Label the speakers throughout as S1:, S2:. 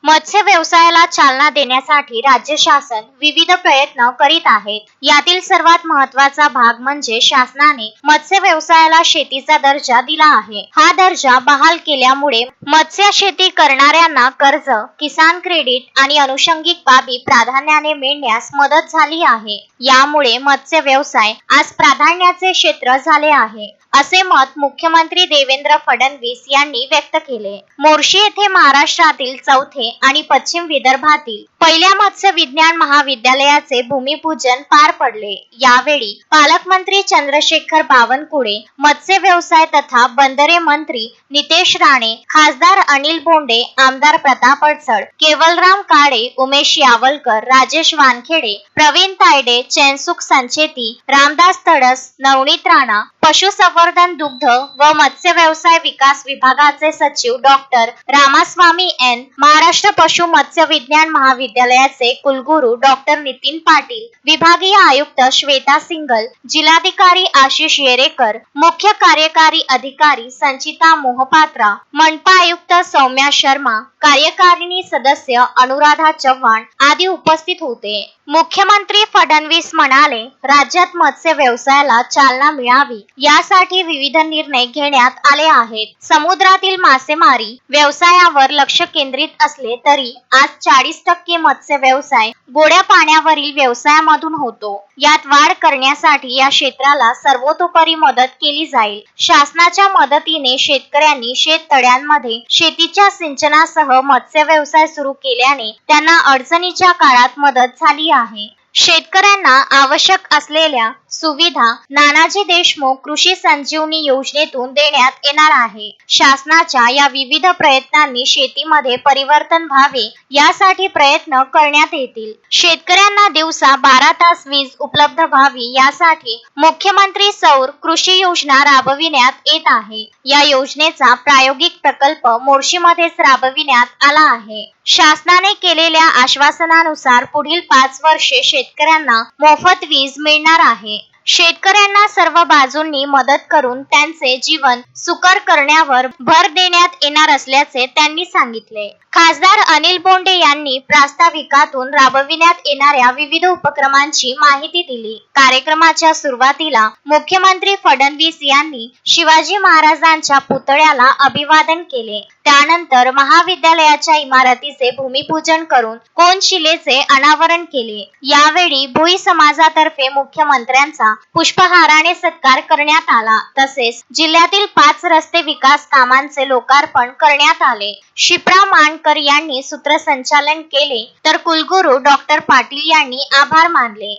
S1: मत्स्य व्यवसायाला चालना देण्यासाठी राज्य शासन विविध प्रयत्न करीत आहेत। यातील सर्वात महत्त्वाचा भाग म्हणजे शासनाने मत्स्य व्यवसायाला शेतीचा दर्जा दिला आहे। हा दर्जा बहाल केल्यामुळे मत्स्य शेती करणाऱ्यांना कर्ज, किसान क्रेडिट आणि अनुषंगिक बाबी प्राधान्याने मिळण्यास मदत झाली आहे। यामुळे मत्स्य व्यवसाय आज प्राधान्याचे क्षेत्र झाले आहे, असे मत मुख्यमंत्री देवेंद्र फडणवीस यांनी व्यक्त केले। मोर्शी येथे महाराष्ट्रातील चौथे आणि पश्चिम विदर्भातील पहिल्या मत्स्य विज्ञान महाविद्यालयाचे भूमिपूजन पार पडले। यावेळी पालकमंत्री चंद्रशेखर बावनकुळे, मत्स्य व्यवसाय तथा बंदरे मंत्री नितेश राणे, खासदार अनिल बोंडे, आमदार प्रताप अडसड, केवलराम काळे, उमेश यावलकर, राजेश वानखेडे, प्रवीण तायडे, चैनसुख संचेती, रामदास तडस, नवनीत राणा, पशुसंवर्धन, दुग्ध व मत्स्य व्यवसाय विकास विभागाचे सचिव डॉक्टर रामास्वामी एन, महाराष्ट्र पशु मत्स्य विज्ञान महाविद्यालयाचे कुलगुरू डॉक्टर नितीन पाटील, विभागीय आयुक्त श्वेता सिंगल, जिल्हाधिकारी आशिष येरेकर, मुख्य कार्यकारी अधिकारी संचिता मोहपात्रा, मनपा आयुक्त सौम्या शर्मा, कार्यकारिणी सदस्य अनुराधा चव्हाण आदी उपस्थित होते। मुख्यमंत्री फडणवीस म्हणाले, राज्यात मत्स्य व्यवसायाला चालना मिळावी यासाठी विविध निर्णय घेण्यात आले आहेत। समुद्रातील मासेमारी व्यवसायावर लक्ष केंद्रित असले तरी आज 40% मत्स्य व्यवसाय गोड्या पाण्यावरील व्यवसायामधून होतो। यात वाढ करण्यासाठी या क्षेत्राला सर्वतोपरी मदत केली जाईल। शासनाच्या मदतीने शेतकऱ्यांनी शेततळ्यांमध्ये शेतीच्या सिंचनासह मत्स्य व्यवसाय सुरू केल्याने त्यांना अडचणीच्या काळात मदत झाली आहे। शेतकऱ्यांना आवश्यक असलेल्या सुविधा नानाजी देशमुख कृषी संजीवनी योजनेतून देण्यात येणार आहे। शासनाच्या या विविध प्रयत्नांनी शेतीमध्ये परिवर्तन व्हावे यासाठी प्रयत्न करण्यात येतील। शेतकऱ्यांना दिवसा 12 तास वीज उपलब्ध व्हावी यासाठी मुख्यमंत्री सौर कृषी योजना राबविण्यात येत आहे। या योजनेचा प्रायोगिक प्रकल्प मोर्शीमध्येच राबविण्यात आला आहे। शासनाने केलेल्या आश्वासनानुसार पुढील 5 वर्षे शेतकऱ्यांना मोफत वीज मिळणार आहे। शेतकऱ्यांना सर्व बाजूंनी मदत करून त्यांचे जीवन सुकर करण्यावर भर देण्यात येणार असल्याचे त्यांनी सांगितले। खासदार अनिल बोंडे यांनी प्रास्ताविकातून राबविण्यात येणाऱ्या विविध उपक्रमांची माहिती दिली। कार्यक्रमाच्या सुरुवातीला मुख्यमंत्री फडणवीस यांनी शिवाजी महाराजांच्या पुतळ्याला अभिवादन केले। त्यानंतर महाविद्यालयाच्या इमारतीचे भूमिपूजन करून कोनशिलेचे अनावरण केले। यावेळी भुई समाजातर्फे मुख्यमंत्र्यांचा पुष्पहाराने सत्कार करण्यात आला। तसेच जिल्ह्यातील 5 रस्ते विकास कामांचे लोकार्पण करण्यात आले। शिप्रा मानकर यांनी सूत्रसंचालन केले तर कुलगुरू डॉक्टर पाटील यांनी आभार मानले।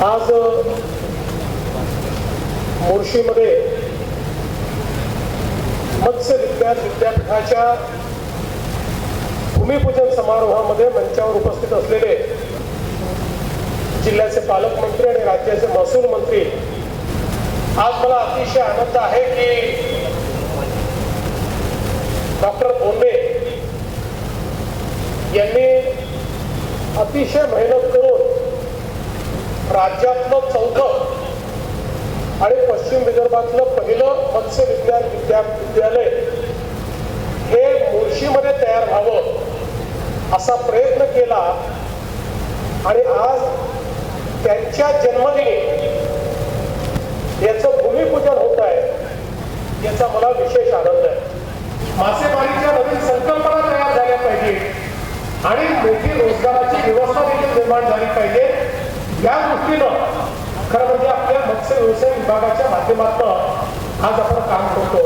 S2: आज मोर्शीमध्ये मत्स्य विज्ञान विद्यापीठाच्या भूमिपूजन समारोहामध्ये मंचावर उपस्थित असलेले जिल्ह्याचे पालकमंत्री आणि राज्याचे महसूल मंत्री, आज मला अतिशय आनंद आहे की डॉक्टर बोंडे यांनी अतिशय मेहनत करून राज्यातलं चौथं आणि पश्चिम विदर्भातलं पहिलं मत्स्य विज्ञान विद्यालय हे मोर्शीमध्ये तयार व्हावं असा प्रयत्न केला आणि आज त्यांच्या जन्मदिनी याचं भूमिपूजन होत आहे याचा मला विशेष आनंद आहे। मासेमारीच्या नवीन संकल्पना तयार झाल्या पाहिजे आणि मोठी रोजगाराची व्यवस्था देखील निर्माण झाली पाहिजे। या दृष्टीनं खरं म्हणजे आपल्या मत्स्य व्यवसाय विभागाच्या माध्यमातून आज आपण काम करतो।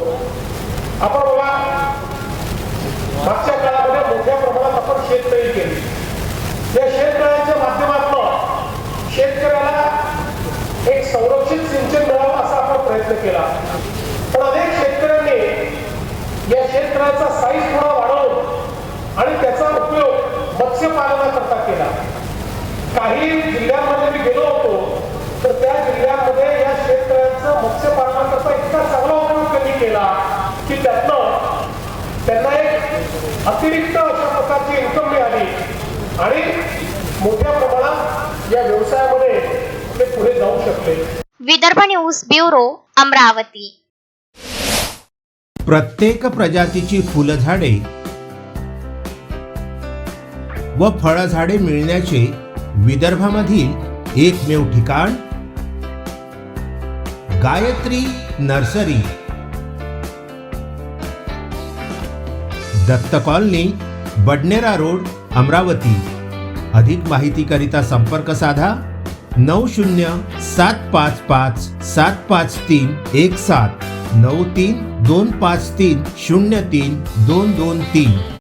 S2: आपण बघा, मागच्या काळामध्ये मोठ्या प्रमाणात आपण शेततळी केली। या शेततळ्यांच्या माध्यमातून शेतकऱ्याला एक संरक्षित सिंचन मिळावं असा आपण प्रयत्न केला, पण अनेक शेतकऱ्यांनी या शेततळ्याचा साईज थोडा वाढवून आणि त्याचा उपयोग मत्स्यपालनाकरता केला। काही जिल्ह्यांमध्ये मी गेलो होतो तर त्या जिल्ह्यांमध्ये या शेतकऱ्यांचा मत्स्यपालनाकरता इतका चांगला उपयोग त्यांनी केला की त्यातनं त्यांना एक अतिरिक्त अशा प्रकारची इन्कम मिळाली आणि मोठ्या प्रमाणात या व्यवसायामध्ये ते पुढे जाऊ शकले।
S1: Vidarbha news bureau, Amravati.
S3: प्रत्येक प्रजातीची फुलझाडे व फळझाडे मिळण्याचे विदर्भामधील एकमेव ठिकाण Gayatri nursery, Datta colony, Badnera road, Amravati. अधिक माहितीकरिता संपर्क साधा 9075575317 9325303223।